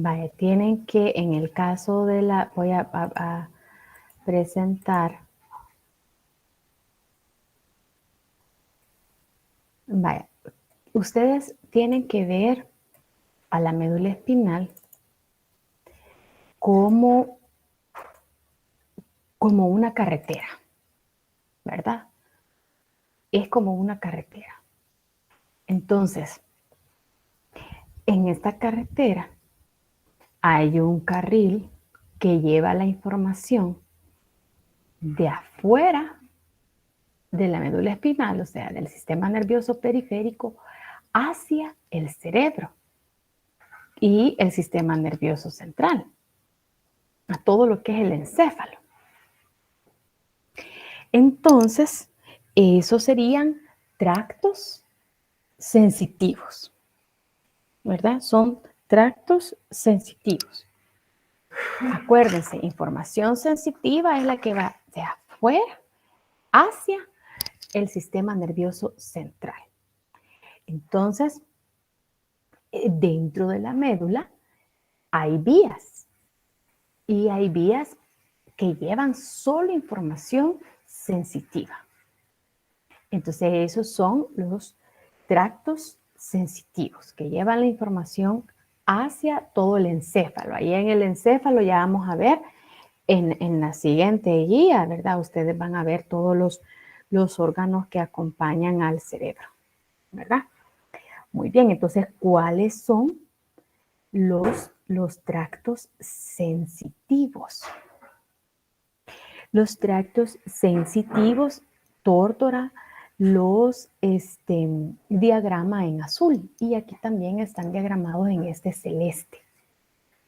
Vaya, tienen que, en el caso de la, voy a presentar. Vaya, ustedes tienen que ver a la médula espinal como una carretera, ¿verdad? Es como una carretera. Entonces, en esta carretera hay un carril que lleva la información de afuera de la médula espinal, o sea, del sistema nervioso periférico, hacia el cerebro y el sistema nervioso central, a todo lo que es el encéfalo. Entonces, esos serían tractos sensitivos, ¿verdad? Son tractos sensitivos. Acuérdense, información sensitiva es la que va de afuera hacia el sistema nervioso central. Entonces, dentro de la médula hay vías y hay vías que llevan solo información sensitiva. Entonces, esos son los tractos sensitivos que llevan la información hacia todo el encéfalo. Ahí en el encéfalo ya vamos a ver en la siguiente guía, ¿verdad? Ustedes van a ver todos los órganos que acompañan al cerebro, ¿verdad? Muy bien, entonces, ¿cuáles son los tractos sensitivos? Los tractos sensitivos, tórtora, los diagrama en azul y aquí también están diagramados en este celeste.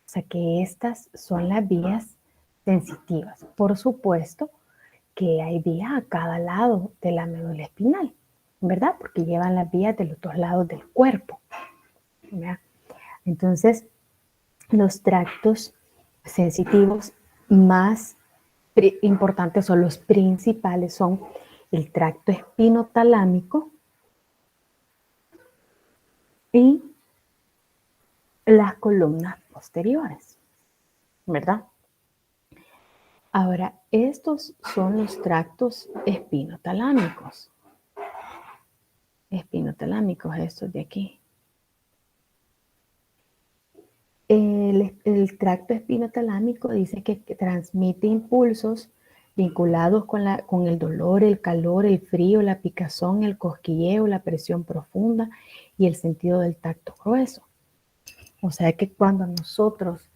O sea que estas son las vías sensitivas. Por supuesto que hay vías a cada lado de la médula espinal, ¿verdad? Porque llevan las vías de los dos lados del cuerpo, ¿verdad? Entonces, los tractos sensitivos más importantes son los principales, son el tracto espinotalámico y las columnas posteriores, ¿verdad? Ahora, estos son los tractos espinotalámicos. Espinotalámicos, estos de aquí. El tracto espinotalámico dice que transmite impulsos vinculados con el dolor, el calor, el frío, la picazón, el cosquilleo, la presión profunda y el sentido del tacto grueso. O sea que cuando nosotros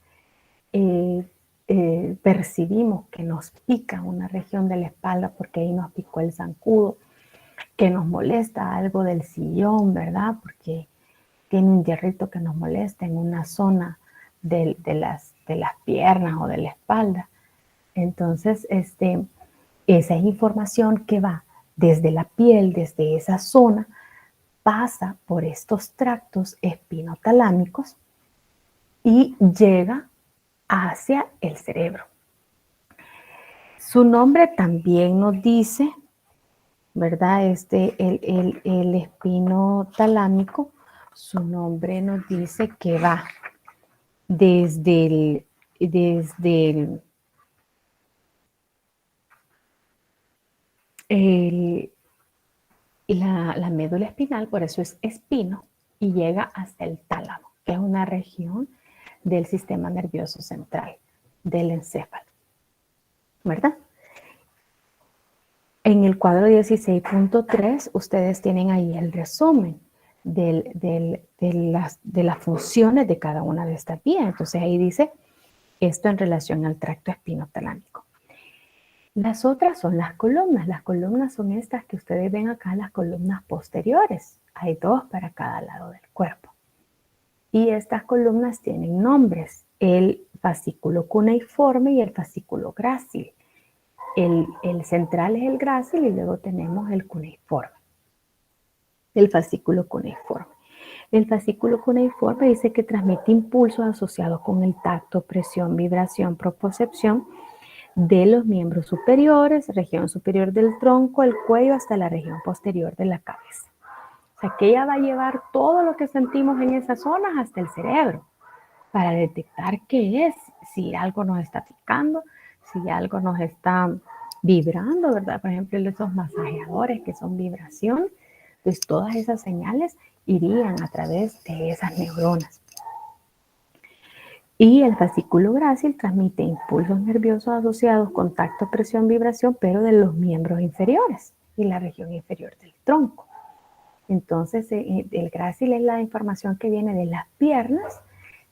percibimos que nos pica una región de la espalda porque ahí nos picó el zancudo, que nos molesta algo del sillón, ¿verdad? Porque tiene un hierrito que nos molesta en una zona de las piernas o de la espalda. Entonces, esa es información que va desde la piel, desde esa zona, pasa por estos tractos espinotalámicos y llega hacia el cerebro. Su nombre también nos dice, ¿verdad? El espinotalámico, su nombre nos dice que va desde la médula espinal, por eso es espino, y llega hasta el tálamo, que es una región del sistema nervioso central, del encéfalo, ¿verdad? En el cuadro 16.3 ustedes tienen ahí el resumen de las funciones de cada una de estas vías. Entonces ahí dice esto en relación al tracto espinotalámico. Las otras son las columnas. Las columnas son estas que ustedes ven acá, las columnas posteriores. Hay dos para cada lado del cuerpo. Y estas columnas tienen nombres, el fascículo cuneiforme y el fascículo grácil. El central es el grácil y luego tenemos el cuneiforme, el fascículo cuneiforme. El fascículo cuneiforme dice que transmite impulsos asociados con el tacto, presión, vibración, propiocepción de los miembros superiores, región superior del tronco, el cuello, hasta la región posterior de la cabeza. O sea, que ella va a llevar todo lo que sentimos en esas zonas hasta el cerebro. para detectar qué es, si algo nos está picando, si algo nos está vibrando, ¿verdad? Por ejemplo, esos masajeadores que son vibración, pues todas esas señales irían a través de esas neuronas. Y el fascículo grácil transmite impulsos nerviosos asociados con tacto, presión, vibración, pero de los miembros inferiores y la región inferior del tronco. Entonces, el grácil es la información que viene de las piernas,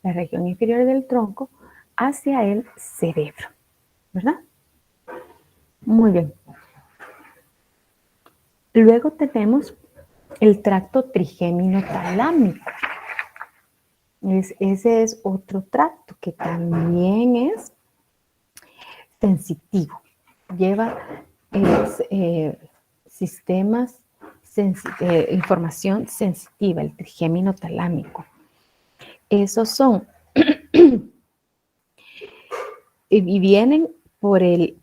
la región inferior del tronco, hacia el cerebro, ¿verdad? Muy bien. Luego tenemos el tracto trigémino talámico. Ese es otro tracto que también es sensitivo. Lleva sistemas, información sensitiva, el trigémino talámico. Esos son, y vienen por el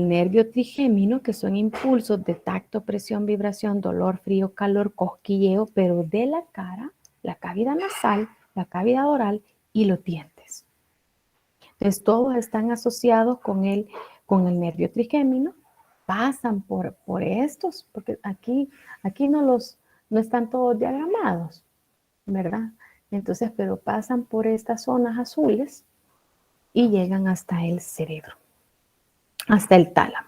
nervio trigémino, que son impulsos de tacto, presión, vibración, dolor, frío, calor, cosquilleo, pero de la cara, la cavidad nasal, la cavidad oral y los dientes. Entonces, todos están asociados con el nervio trigémino, pasan por estos, porque aquí no están todos diagramados, ¿verdad? Entonces, pero pasan por estas zonas azules y llegan hasta el cerebro, hasta el tálamo.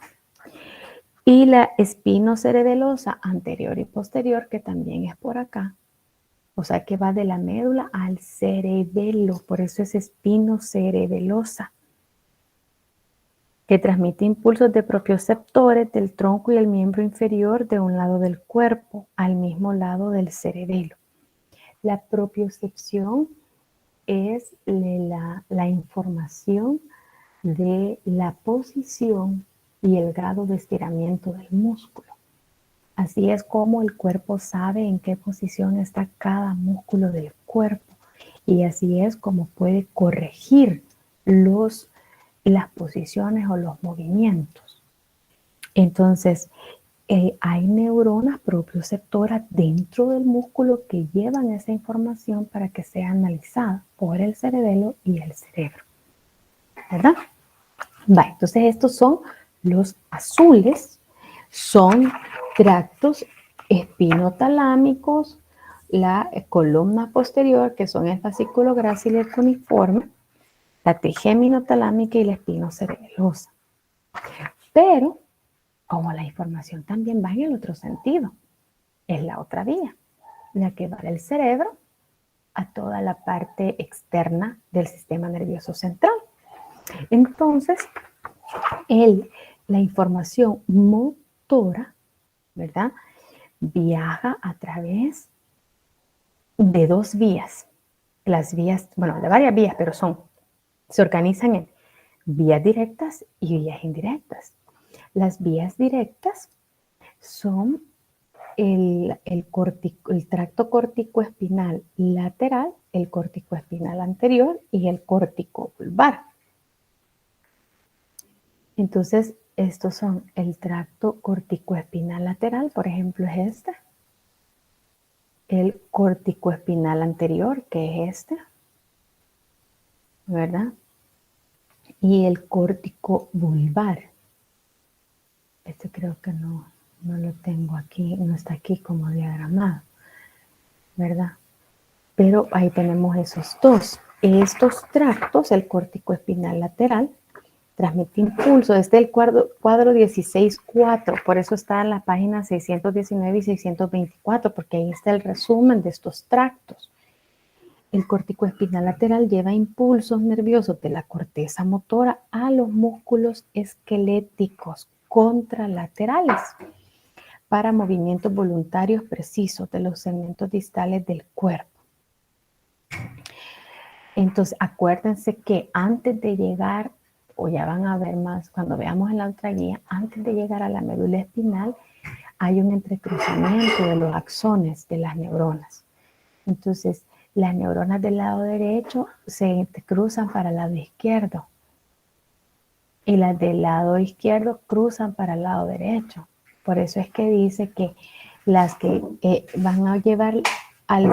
Y la espinocerebelosa anterior y posterior, que también es por acá, o sea que va de la médula al cerebelo, por eso es espinocerebelosa, que transmite impulsos de propioceptores del tronco y el miembro inferior de un lado del cuerpo al mismo lado del cerebelo. La propiocepción es la información de la posición y el grado de estiramiento del músculo. Así es como el cuerpo sabe en qué posición está cada músculo del cuerpo y así es como puede corregir las posiciones o los movimientos. Entonces, hay neuronas propioceptoras dentro del músculo que llevan esa información para que sea analizada por el cerebelo y el cerebro, ¿verdad? Entonces estos son los azules, son tractos espinotalámicos, la columna posterior, que son el fascículo grácil y el cuneiforme, la trigémino-talámica y la espinocerebelosa. Pero, como la información también va en el otro sentido, es la otra vía, la que va del cerebro a toda la parte externa del sistema nervioso central. Entonces, la información motora, ¿verdad? Viaja a través de dos vías. Las vías, bueno, de varias vías, pero se organizan en vías directas y vías indirectas. Las vías directas son el tracto corticoespinal lateral, el corticoespinal anterior y el córtico vulvar. Entonces, estos son el tracto corticoespinal lateral, por ejemplo, es este. El corticoespinal anterior, que es este, ¿verdad? Y el córtico vulvar. Este creo que no lo tengo aquí, no está aquí como diagramado, ¿verdad? Pero ahí tenemos esos dos. Estos tractos, el corticoespinal lateral, transmite impulso. Este es el cuadro 16.4, por eso está en la página 619 y 624, porque ahí está el resumen de estos tractos. El corticoespinal lateral lleva impulsos nerviosos de la corteza motora a los músculos esqueléticos contralaterales para movimientos voluntarios precisos de los segmentos distales del cuerpo. Entonces, acuérdense que antes de llegar, o ya van a ver más cuando veamos en la otra guía, antes de llegar a la médula espinal, hay un entrecruzamiento de los axones de las neuronas. Entonces, las neuronas del lado derecho se cruzan para el lado izquierdo y las del lado izquierdo cruzan para el lado derecho. Por eso es que dice que las que van a llevar al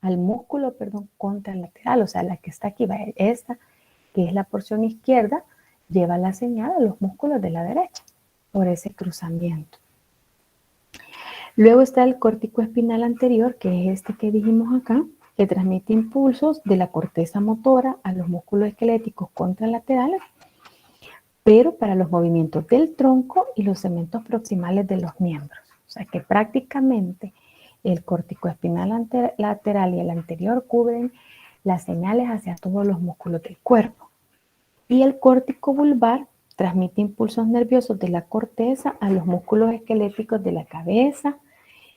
al músculo, perdón, contralateral, o sea, la que está aquí, esta, que es la porción izquierda, lleva la señal a los músculos de la derecha, por ese cruzamiento. Luego está el córtico espinal anterior, que es este que dijimos acá, que transmite impulsos de la corteza motora a los músculos esqueléticos contralaterales, pero para los movimientos del tronco y los segmentos proximales de los miembros. O sea que prácticamente el córtico espinal lateral y el anterior cubren las señales hacia todos los músculos del cuerpo. Y el córtico vulvar transmite impulsos nerviosos de la corteza a los músculos esqueléticos de la cabeza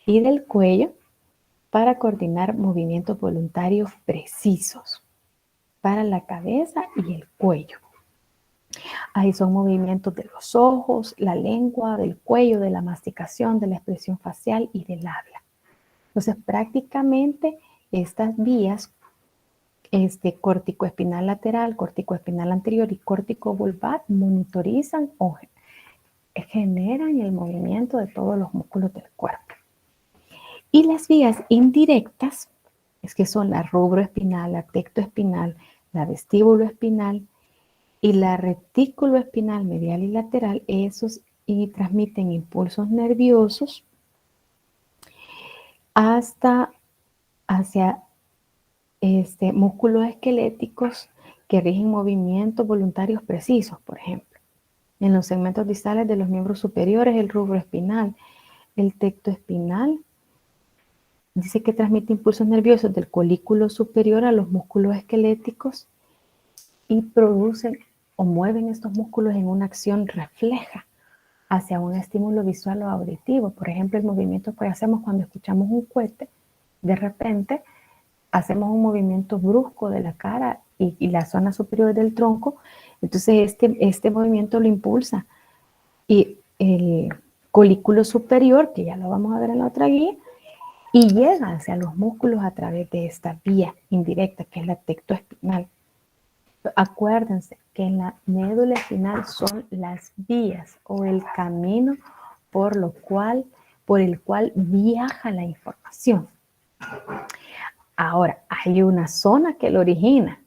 y del cuello para coordinar movimientos voluntarios precisos para la cabeza y el cuello. Ahí son movimientos de los ojos, la lengua, del cuello, de la masticación, de la expresión facial y del habla. Entonces, prácticamente estas vías, córtico-espinal lateral, córtico-espinal anterior y córtico vulvar, monitorizan o generan el movimiento de todos los músculos del cuerpo. Y las vías indirectas, es que son la rubro espinal, la tecto espinal, la vestíbulo espinal y la retículo espinal medial y lateral, esos y transmiten impulsos nerviosos hacia músculos esqueléticos que rigen movimientos voluntarios precisos, por ejemplo. En los segmentos distales de los miembros superiores, el rubro espinal, el tecto espinal, dice que transmite impulsos nerviosos del colículo superior a los músculos esqueléticos y producen o mueven estos músculos en una acción refleja hacia un estímulo visual o auditivo. Por ejemplo, el movimiento que hacemos cuando escuchamos un cohete, de repente hacemos un movimiento brusco de la cara y la zona superior del tronco, entonces este movimiento lo impulsa. Y el colículo superior, que ya lo vamos a ver en la otra guía, y llega hacia los músculos a través de esta vía indirecta, que es la tectoespinal. Acuérdense que en la médula espinal son las vías o el camino por el cual viaja la información. Ahora, hay una zona que lo origina.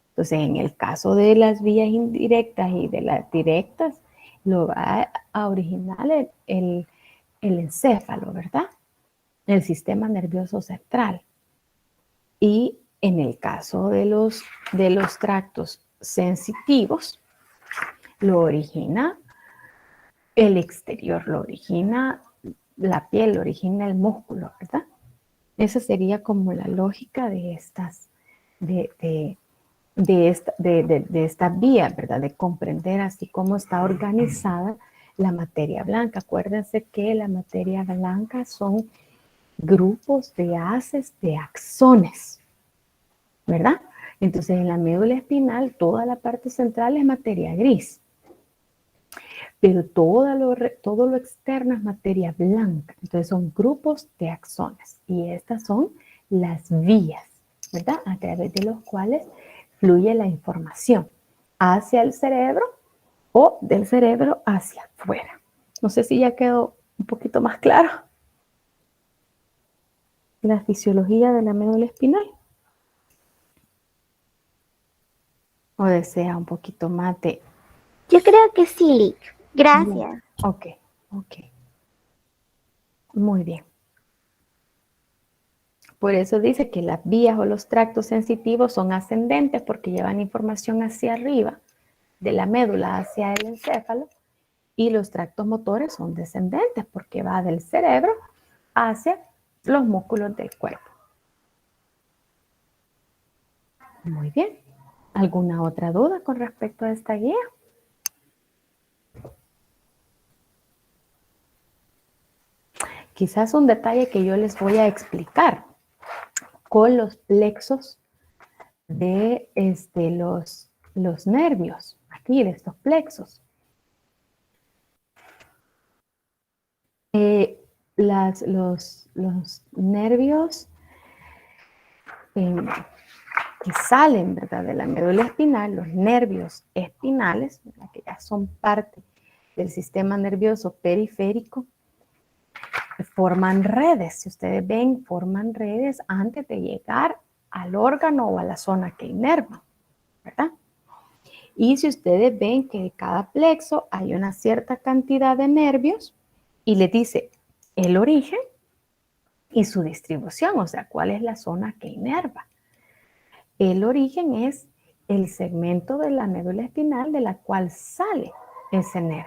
Entonces, en el caso de las vías indirectas y de las directas, lo va a originar el encéfalo, ¿verdad? El sistema nervioso central. Y en el caso de los tractos sensitivos, lo origina el exterior, lo origina la piel, lo origina el músculo, ¿verdad? Esa sería como la lógica de estas vías, ¿verdad? De comprender así cómo está organizada la materia blanca. Acuérdense que la materia blanca son grupos de haces de axones, ¿verdad? Entonces, en la médula espinal, toda la parte central es materia gris, pero todo lo externo es materia blanca. Entonces, son grupos de axones y estas son las vías, ¿verdad? A través de los cuales fluye la información hacia el cerebro o del cerebro hacia afuera. No sé si ya quedó un poquito más claro la fisiología de la médula espinal. ¿O desea un poquito más de...? Yo creo que sí, Lick. Gracias. Ok. Muy bien. Por eso dice que las vías o los tractos sensitivos son ascendentes porque llevan información hacia arriba, de la médula hacia el encéfalo, y los tractos motores son descendentes porque va del cerebro hacia los músculos del cuerpo. Muy bien. ¿Alguna otra duda con respecto a esta guía? Quizás un detalle que yo les voy a explicar con los plexos de los nervios, aquí de estos plexos. Los nervios que salen, ¿verdad?, de la médula espinal, los nervios espinales, ¿verdad?, que ya son parte del sistema nervioso periférico, forman redes. Si ustedes ven, forman redes antes de llegar al órgano o a la zona que inerva, ¿verdad? Y si ustedes ven que en cada plexo hay una cierta cantidad de nervios y le dice el origen y su distribución, o sea, cuál es la zona que inerva. El origen es el segmento de la médula espinal de la cual sale ese nervio,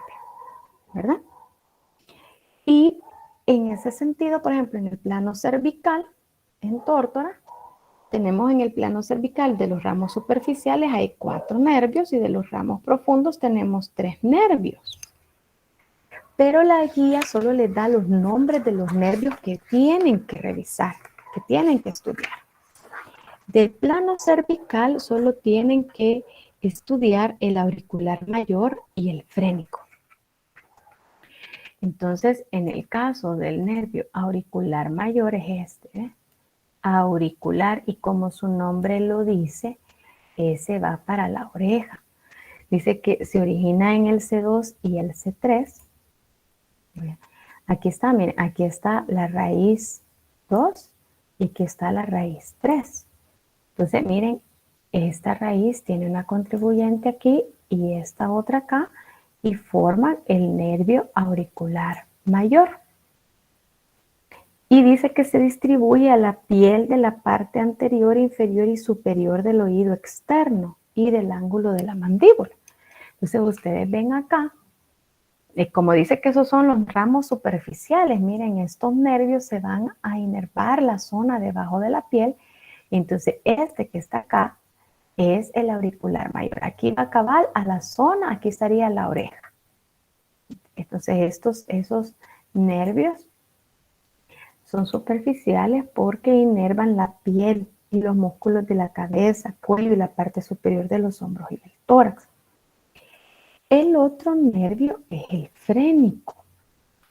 ¿verdad? Y en ese sentido, por ejemplo, en el plano cervical, en tórtora, tenemos en el plano cervical de los ramos superficiales hay 4 nervios y de los ramos profundos tenemos 3 nervios. Pero la guía solo les da los nombres de los nervios que tienen que revisar, que tienen que estudiar. Del plano cervical solo tienen que estudiar el auricular mayor y el frénico. Entonces, en el caso del nervio auricular mayor es este, ¿eh? Auricular, y como su nombre lo dice, ese va para la oreja. Dice que se origina en el C2 y el C3. Aquí está, miren, aquí está la raíz 2 y aquí está la raíz 3. Entonces, miren, esta raíz tiene una contribuyente aquí y esta otra acá y forman el nervio auricular mayor. Y dice que se distribuye a la piel de la parte anterior, inferior y superior del oído externo y del ángulo de la mandíbula. Entonces ustedes ven acá, como dice que esos son los ramos superficiales, miren, estos nervios se van a inervar la zona debajo de la piel. Entonces este que está acá es el auricular mayor. Aquí va a acabar a la zona, aquí estaría la oreja. Entonces esos nervios son superficiales porque inervan la piel y los músculos de la cabeza, cuello y la parte superior de los hombros y del tórax. El otro nervio es el frénico.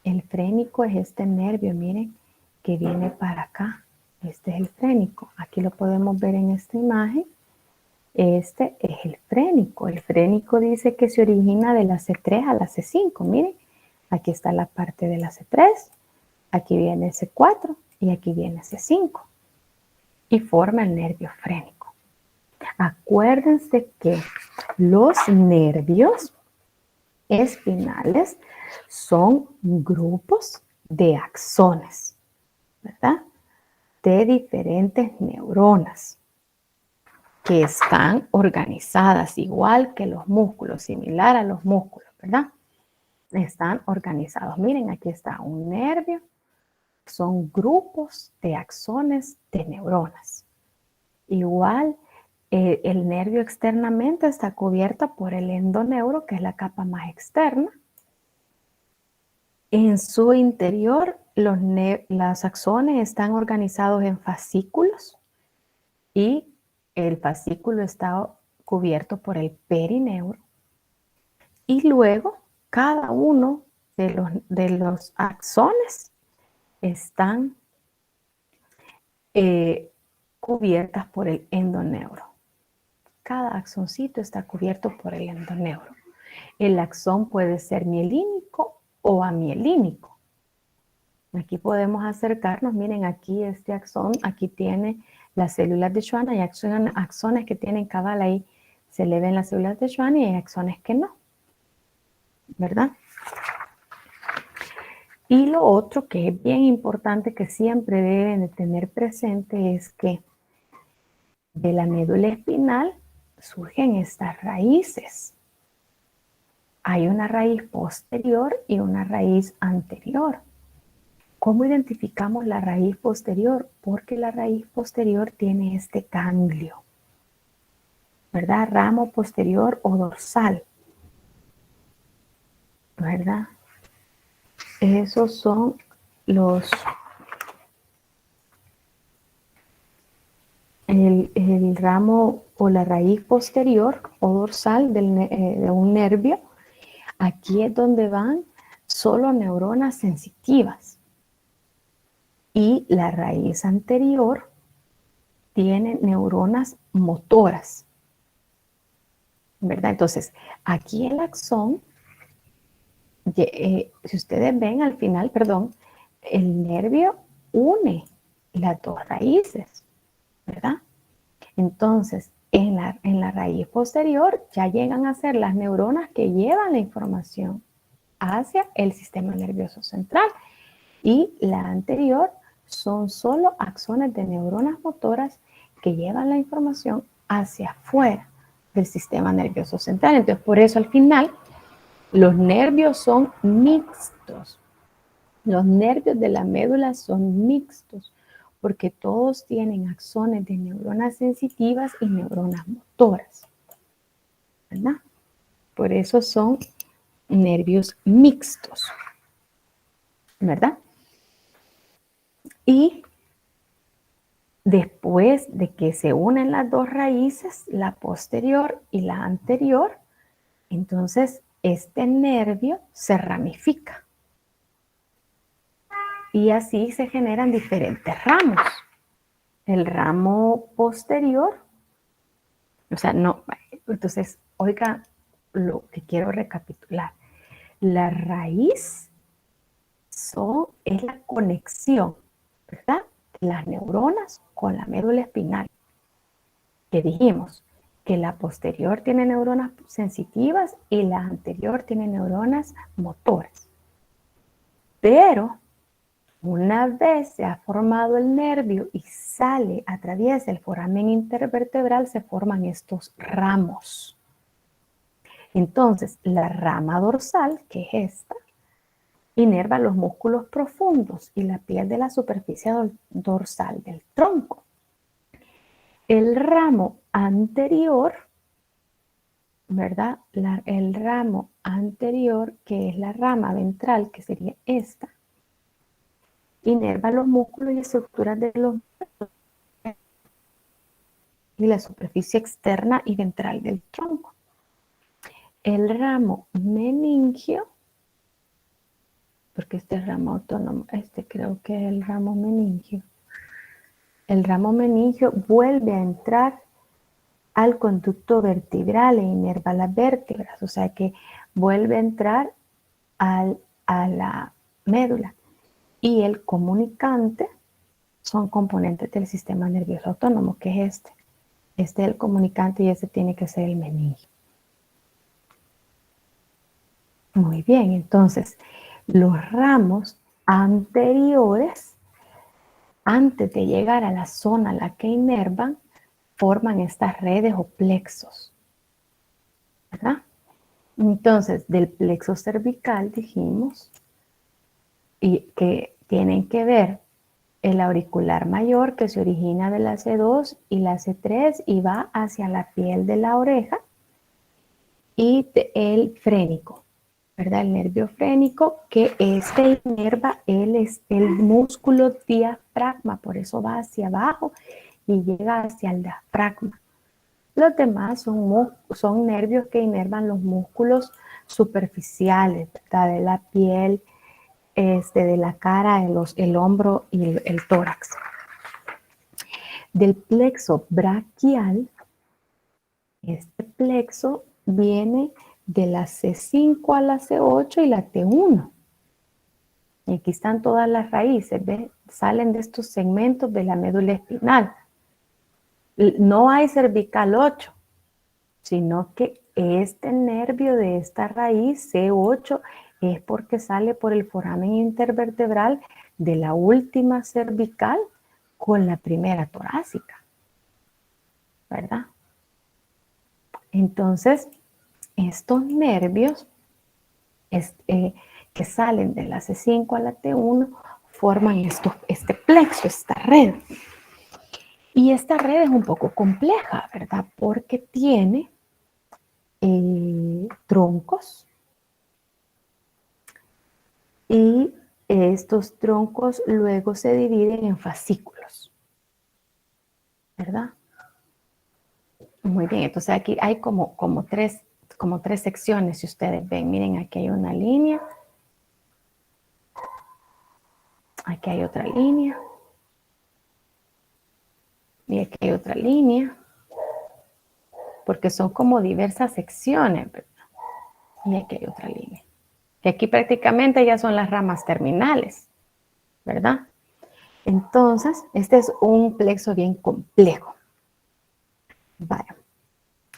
El frénico es este nervio, miren, que viene para acá. Este es el frénico. Aquí lo podemos ver en esta imagen. Este es el frénico. El frénico dice que se origina de la C3 a la C5. Miren, aquí está la parte de la C3. Aquí viene C4 y aquí viene C5 y forma el nervio frénico. Acuérdense que los nervios espinales son grupos de axones, ¿verdad? De diferentes neuronas que están organizadas igual que los músculos, similar a los músculos, ¿verdad? Están organizados. Miren, aquí está un nervio. Son grupos de axones de neuronas. Igual, el nervio externamente está cubierto por el endoneuro, que es la capa más externa. En su interior, los axones están organizados en fascículos y el fascículo está cubierto por el perineuro. Y luego, cada uno de los axones están cubiertas por el endoneuro. Cada axoncito está cubierto por el endoneuro. El axón puede ser mielínico o amielínico. Aquí podemos acercarnos, miren, aquí este axón, aquí tiene las células de Schwann, hay axones que tienen cabal ahí, se le ven las células de Schwann y hay axones que no, ¿verdad? Y lo otro que es bien importante que siempre deben de tener presente es que de la médula espinal surgen estas raíces. Hay una raíz posterior y una raíz anterior. ¿Cómo identificamos la raíz posterior? Porque la raíz posterior tiene este ganglio, ¿verdad? Ramo posterior o dorsal, ¿verdad? Esos son el ramo o la raíz posterior o dorsal de un nervio. Aquí es donde van solo neuronas sensitivas. Y la raíz anterior tiene neuronas motoras, ¿verdad? Entonces, aquí el axón, si ustedes ven al final, perdón, el nervio une las dos raíces, ¿verdad? Entonces, en la raíz posterior ya llegan a ser las neuronas que llevan la información hacia el sistema nervioso central, y la anterior son solo axones de neuronas motoras que llevan la información hacia afuera del sistema nervioso central. Entonces, por eso al final los nervios son mixtos. Los nervios de la médula son mixtos porque todos tienen axones de neuronas sensitivas y neuronas motoras, ¿verdad? Por eso son nervios mixtos, ¿verdad? Y después de que se unen las dos raíces, la posterior y la anterior, entonces este nervio se ramifica. Y así se generan diferentes ramos. El ramo posterior, o sea, no, entonces, oiga lo que quiero recapitular. La raíz es la conexión, ¿verdad? De las neuronas con la médula espinal. Que dijimos que la posterior tiene neuronas sensitivas y la anterior tiene neuronas motoras. Pero una vez se ha formado el nervio y sale, atraviesa el foramen intervertebral, se forman estos ramos. Entonces, la rama dorsal, que es esta, inerva los músculos profundos y la piel de la superficie dorsal del tronco. El ramo anterior, ¿verdad? El ramo anterior, que es la rama ventral, que sería esta, inerva los músculos y estructuras de los y la superficie externa y ventral del tronco. El ramo meningio, porque este ramo autónomo, creo que es el ramo meningio. El ramo meningio vuelve a entrar al conducto vertebral e inerva las vértebras, o sea que vuelve a entrar a la médula. Y el comunicante son componentes del sistema nervioso autónomo, que es este. Este es el comunicante y este tiene que ser el meningio. Muy bien, entonces los ramos anteriores, antes de llegar a la zona a la que inervan, forman estas redes o plexos, ¿verdad? Entonces, del plexo cervical dijimos y que tienen que ver el auricular mayor, que se origina de la C2 y la C3 y va hacia la piel de la oreja, y el frénico, ¿verdad? El nervio frénico, que inerva el músculo diafragma, por eso va hacia abajo y llega hacia el diafragma. Los demás son nervios que inervan los músculos superficiales, ¿verdad? De la piel, de la cara, el hombro y el tórax. Del plexo braquial, este plexo viene de la C5 a la C8 y la T1. Y aquí están todas las raíces, ¿ven? Salen de estos segmentos de la médula espinal. No hay cervical 8, sino que este nervio de esta raíz C8 es porque sale por el foramen intervertebral de la última cervical con la primera torácica, ¿verdad? Entonces, estos nervios que salen de la C5 a la T1 forman este plexo, esta red. Y esta red es un poco compleja, ¿verdad? Porque tiene troncos, y estos troncos luego se dividen en fascículos, ¿verdad? Muy bien, entonces aquí hay como tres secciones, si ustedes ven. Miren, aquí hay una línea, aquí hay otra línea, y aquí hay otra línea, porque son como diversas secciones, ¿verdad? Y aquí hay otra línea, que aquí prácticamente ya son las ramas terminales, ¿verdad? Entonces, este es un plexo bien complejo. Vaya.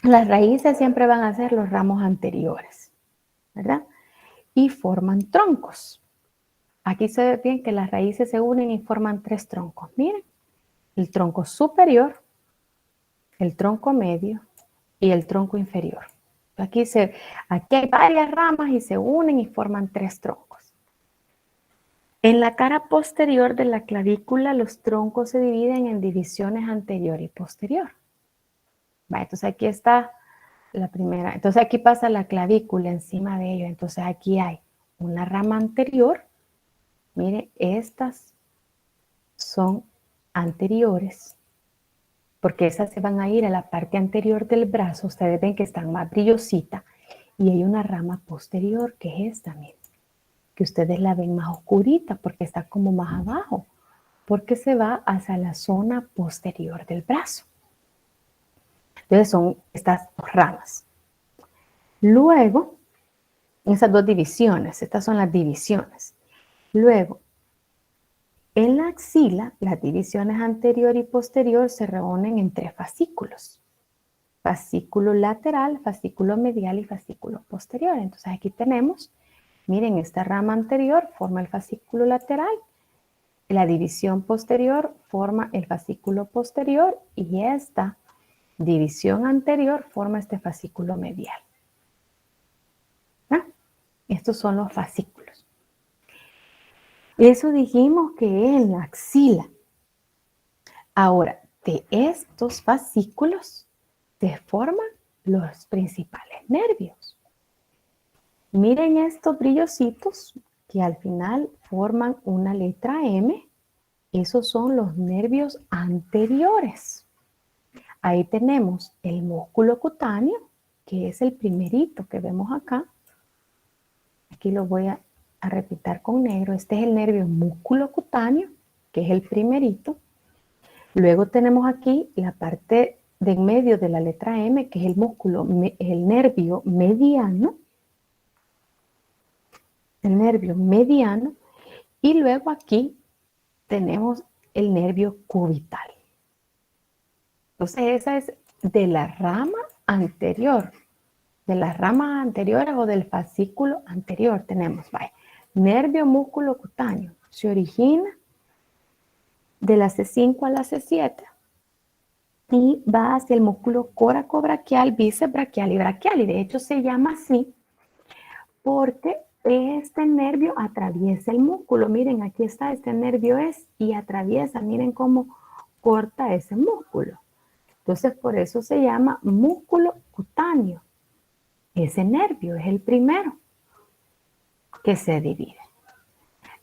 Las raíces siempre van a ser los ramos anteriores, ¿verdad? Y forman troncos. Aquí se ve bien que las raíces se unen y forman 3 troncos. Miren, el tronco superior, el tronco medio y el tronco inferior. Aquí hay varias ramas y se unen y forman 3 troncos. En la cara posterior de la clavícula, los troncos se dividen en divisiones anterior y posterior. Entonces aquí está la primera. Entonces aquí pasa la clavícula encima de ello. Entonces aquí hay una rama anterior. Mire, estas son anteriores, porque esas se van a ir a la parte anterior del brazo. Ustedes ven que están más brillositas. Y hay una rama posterior, que es esta, miren, que ustedes la ven más oscurita, porque está como más abajo, porque se va hacia la zona posterior del brazo. Entonces son estas dos ramas. Luego, esas dos divisiones, estas son las divisiones. Luego, en la axila, las divisiones anterior y posterior se reúnen en 3 fascículos. Fascículo lateral, fascículo medial y fascículo posterior. Entonces aquí tenemos, miren, esta rama anterior forma el fascículo lateral, la división posterior forma el fascículo posterior y esta división anterior forma este fascículo medial. ¿Ah? Estos son los fascículos. Eso dijimos que es la axila. Ahora, de estos fascículos se forman los principales nervios. Miren estos brillositos que al final forman una letra M. Esos son los nervios anteriores. Ahí tenemos el músculo cutáneo, que es el primerito que vemos acá. Aquí lo voy a repitar con negro. Este es el nervio músculo cutáneo, que es el primerito. Luego tenemos aquí la parte de en medio de la letra M, que es el músculo, el nervio mediano. El nervio mediano. Y luego aquí tenemos el nervio cubital. Entonces esa es de la rama anterior. De las ramas anteriores o del fascículo anterior tenemos, vaya, nervio músculo cutáneo. Se origina de la C5 a la C7 y va hacia el músculo coracobraquial, bíceps braquial y braquial. Y de hecho se llama así porque este nervio atraviesa el músculo. Miren, aquí está, este nervio y atraviesa, miren cómo corta ese músculo. Entonces por eso se llama músculo cutáneo. Ese nervio es el primero que se divide.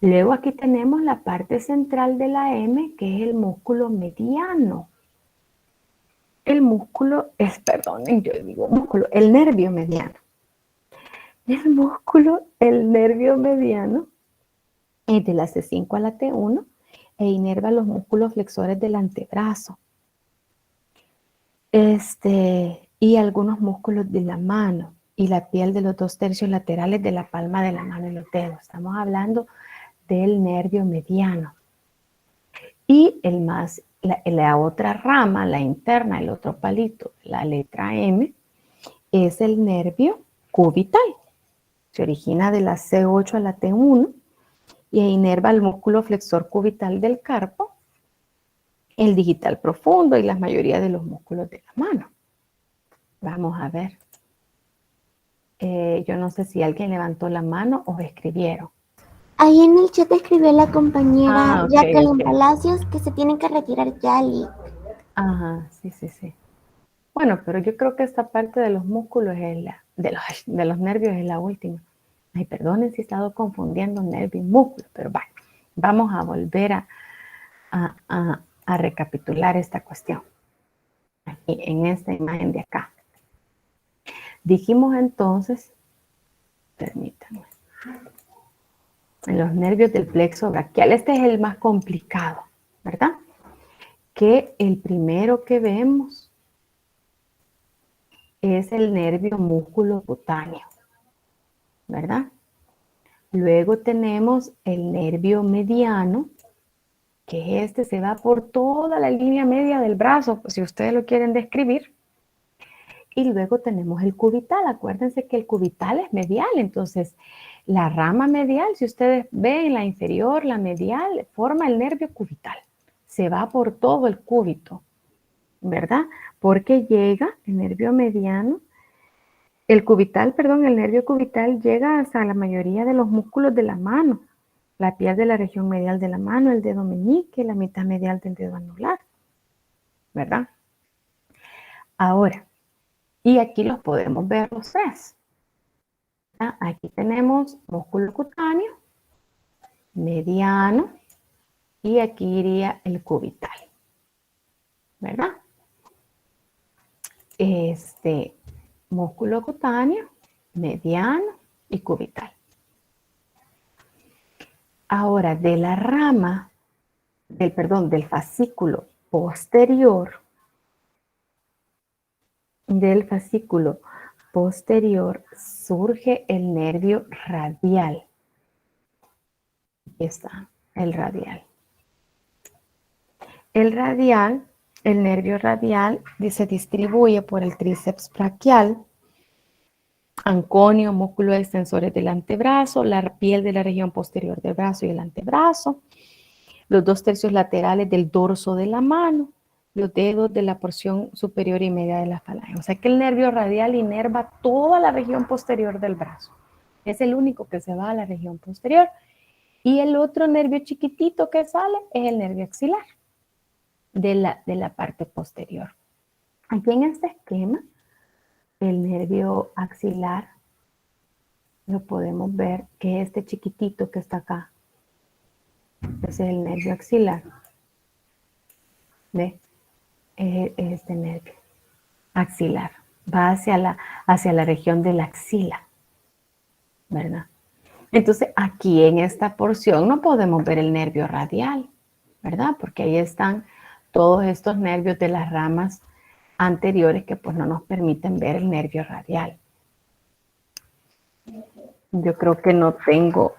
Luego aquí tenemos la parte central de la M, que es el músculo mediano. El músculo es, perdonen, yo digo músculo, el nervio mediano. El nervio mediano es de la C5 a la T1 e inerva los músculos flexores del antebrazo. Y algunos músculos de la mano y la piel de los 2/3 laterales de la palma de la mano y los dedos. Estamos hablando del nervio mediano. Y la otra rama, la interna, el otro palito, la letra M, es el nervio cubital. Se origina de la C8 a la T1 y inerva el músculo flexor cubital del carpo, el digital profundo y la mayoría de los músculos de la mano. Vamos a ver. Yo no sé si alguien levantó la mano o escribieron. Ahí en el chat escribió la compañera Ok, Jacqueline ok. Palacios que se tienen que retirar ya, Ajá, sí, sí, sí. Bueno, pero yo creo que esta parte de los músculos de los nervios es la última. Ay, perdonen si he estado confundiendo nervio y músculo, pero bueno, vamos a volver a recapitular esta cuestión. Aquí, en esta imagen de acá. Dijimos entonces, permítanme, en los nervios del plexo braquial, este es el más complicado, ¿verdad? Que el primero que vemos es el nervio músculo cutáneo, ¿verdad? Luego tenemos el nervio mediano, que se va por toda la línea media del brazo, si ustedes lo quieren describir. Y luego tenemos el cubital. Acuérdense que el cubital es medial, entonces la rama medial, si ustedes ven la inferior, la medial, forma el nervio cubital. Se va por todo el cúbito, ¿verdad? Porque llega el nervio mediano, el nervio cubital llega hasta la mayoría de los músculos de la mano. La piel de la región medial de la mano, el dedo meñique, la mitad medial del dedo anular, ¿verdad? Ahora, y aquí los podemos ver los tres. Aquí tenemos músculo cutáneo, mediano, y aquí iría el cubital, ¿verdad? Músculo cutáneo, mediano y cubital. Ahora, de la rama, del fascículo posterior, surge el nervio radial. Aquí está, el radial. El nervio radial se distribuye por el tríceps braquial, anconio, músculos extensores del antebrazo, la piel de la región posterior del brazo y el antebrazo, los 2/3 laterales del dorso de la mano, los dedos de la porción superior y media de la falange. O sea que el nervio radial inerva toda la región posterior del brazo. Es el único que se va a la región posterior. Y el otro nervio chiquitito que sale es el nervio axilar de la parte posterior. Aquí en este esquema, el nervio axilar lo podemos ver que este chiquitito que está acá, ese es el nervio axilar. ¿Ve? Es este nervio axilar. Va hacia la región de la axila, ¿verdad? Entonces, aquí en esta porción no podemos ver el nervio radial, ¿verdad? Porque ahí están todos estos nervios de las ramas anteriores que pues no nos permiten ver el nervio radial. Yo creo que no tengo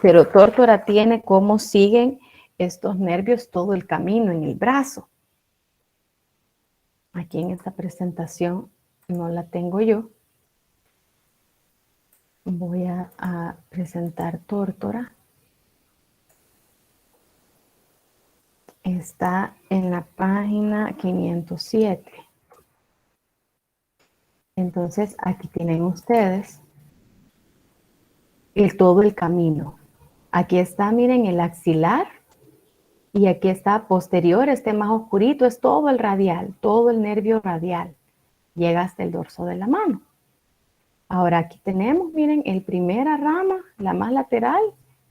pero Tórtora tiene cómo siguen estos nervios todo el camino en el brazo. Aquí en esta presentación no la tengo yo. Voy a presentar Tórtora. Está en la página 507. Entonces, aquí tienen ustedes todo el camino. Aquí está, miren, el axilar. Y aquí está posterior, más oscurito, es todo el radial, todo el nervio radial. Llega hasta el dorso de la mano. Ahora aquí tenemos, miren, el primera rama, la más lateral,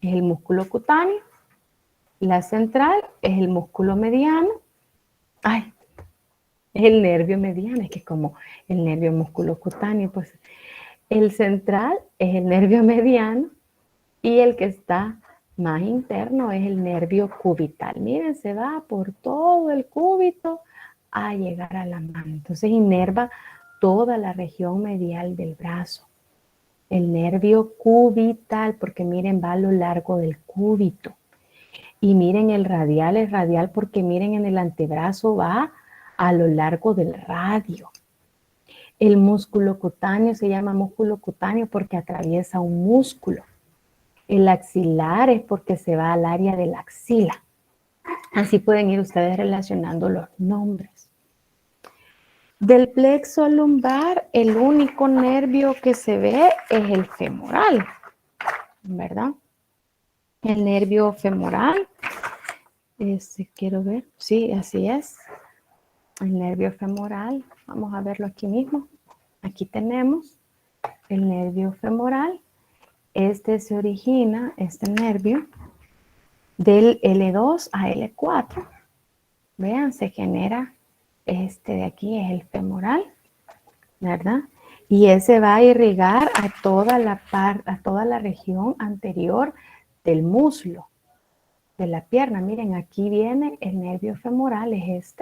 es el músculo cutáneo. La central es el músculo mediano. Ay, es el nervio mediano, es que como el nervio músculo cutáneo, pues el central es el nervio mediano y el que está más interno es el nervio cubital. Miren, se va por todo el cúbito a llegar a la mano. Entonces inerva toda la región medial del brazo. El nervio cubital, porque miren, va a lo largo del cúbito. Y miren, el radial es radial porque miren, en el antebrazo va a lo largo del radio. El músculo cutáneo se llama músculo cutáneo porque atraviesa un músculo. El axilar es porque se va al área de la axila. Así pueden ir ustedes relacionando los nombres. Del plexo lumbar, el único nervio que se ve es el femoral, ¿verdad? El nervio femoral, quiero ver, sí, así es. El nervio femoral, vamos a verlo aquí mismo. Aquí tenemos el nervio femoral. Se origina, este nervio, del L2 a L4. Vean, se genera de aquí, es el femoral, ¿verdad? Y ese va a irrigar a toda la región anterior del muslo, de la pierna. Miren, aquí viene el nervio femoral, es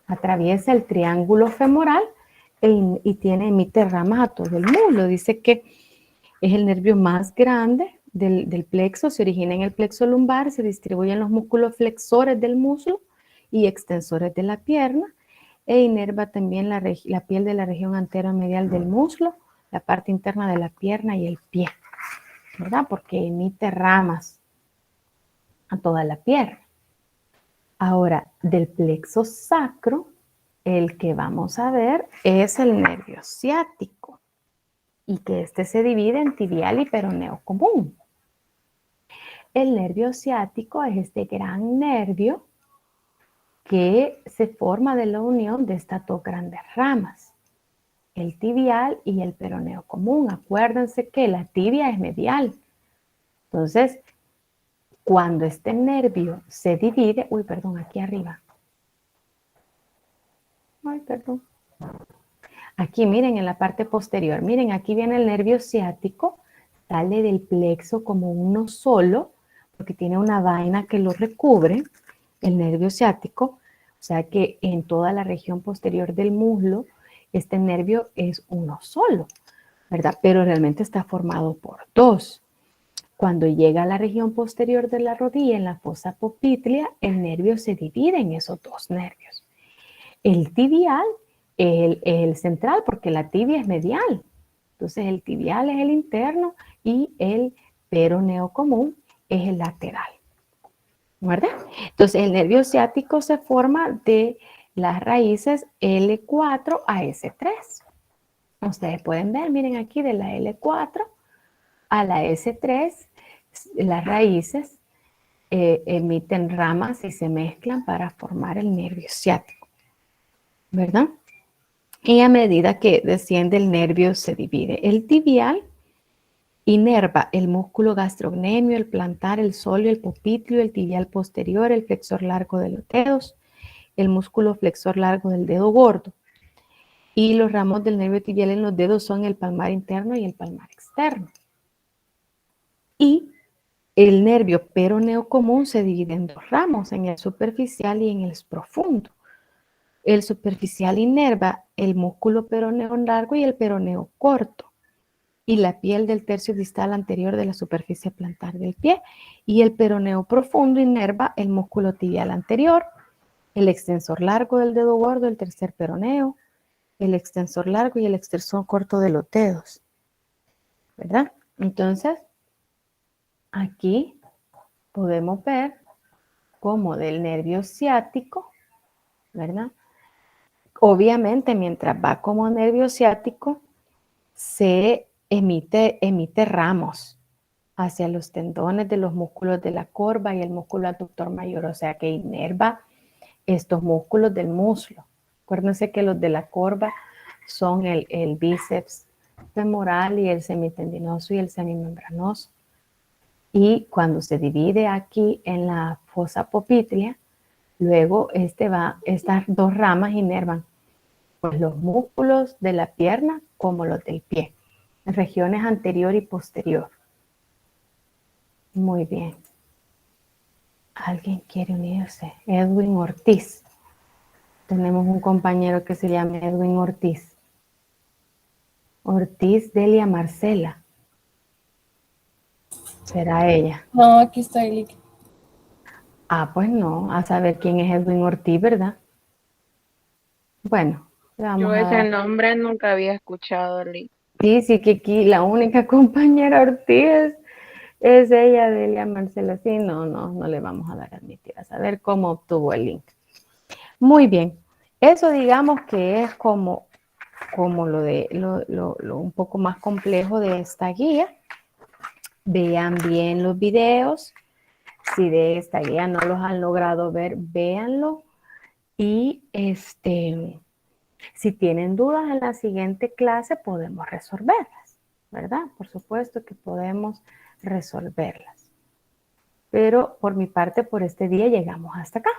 atraviesa el triángulo femoral y emite ramas a todo el muslo. Dice que Es el nervio más grande del plexo, se origina en el plexo lumbar, se distribuye en los músculos flexores del muslo y extensores de la pierna e inerva también la piel de la región anteromedial del muslo, la parte interna de la pierna y el pie, ¿verdad? Porque emite ramas a toda la pierna. Ahora, del plexo sacro, el que vamos a ver es el nervio ciático y que este se divide en tibial y peroneo común. El nervio ciático es este gran nervio que se forma de la unión de estas dos grandes ramas, el tibial y el peroneo común. Acuérdense que la tibia es medial. Entonces, cuando este nervio se divide, aquí arriba. Aquí miren en la parte posterior, miren aquí viene el nervio ciático, sale del plexo como uno solo, porque tiene una vaina que lo recubre, el nervio ciático, o sea que en toda la región posterior del muslo, este nervio es uno solo, ¿verdad? Pero realmente está formado por dos. Cuando llega a la región posterior de la rodilla, en la fosa popltea, el nervio se divide en esos dos nervios. El tibial es el central porque la tibia es medial. Entonces el tibial es el interno y el peroneo común es el lateral. ¿Verdad? Entonces el nervio ciático se forma de las raíces L4 a S3. Ustedes pueden ver, miren aquí de la L4 a la S3, las raíces emiten ramas y se mezclan para formar el nervio ciático, ¿verdad? Y a medida que desciende el nervio se divide. El tibial inerva el músculo gastrocnemio, el plantar, el sóleo, el popliteo, el tibial posterior, el flexor largo de los dedos, el músculo flexor largo del dedo gordo. Y los ramos del nervio tibial en los dedos son el palmar interno y el palmar externo. Y el nervio peroneo común se divide en dos ramos, en el superficial y en el profundo. El superficial inerva el músculo peroneo largo y el peroneo corto, y la piel del tercio distal anterior de la superficie plantar del pie, y el peroneo profundo inerva el músculo tibial anterior, el extensor largo del dedo gordo, el tercer peroneo, el extensor largo y el extensor corto de los dedos, ¿verdad? Entonces, aquí podemos ver cómo del nervio ciático, ¿verdad? Obviamente, mientras va como nervio ciático, se emite ramos hacia los tendones de los músculos de la corva y el músculo abductor mayor, o sea que inerva estos músculos del muslo. Acuérdense que los de la corva son el bíceps femoral y el semitendinoso y el semimembranoso. Y cuando se divide aquí en la fosa popltea, luego estas dos ramas inervan pues, los músculos de la pierna como los del pie, regiones anterior y posterior. Muy bien. ¿Alguien quiere unirse? Edwin Ortiz. Tenemos un compañero que se llama Edwin Ortiz. Ortiz Delia Marcela. ¿Será ella? No, aquí estoy, Lick. Ah, pues no. A saber quién es Edwin Ortiz, ¿verdad? Bueno, le vamos Yo a ese dar. nombre nunca había escuchado, Lee. Sí, que aquí la única compañera Ortiz es ella, Delia Marcela. Sí, no le vamos a dar a admitir. A saber cómo obtuvo el link. Muy bien. Eso digamos que es como un poco más complejo de esta guía. Vean bien los videos. Si de esta guía no los han logrado ver, véanlo. Y si tienen dudas en la siguiente clase, podemos resolverlas, ¿verdad? Por supuesto que podemos resolverlas. Pero por mi parte, por este día llegamos hasta acá.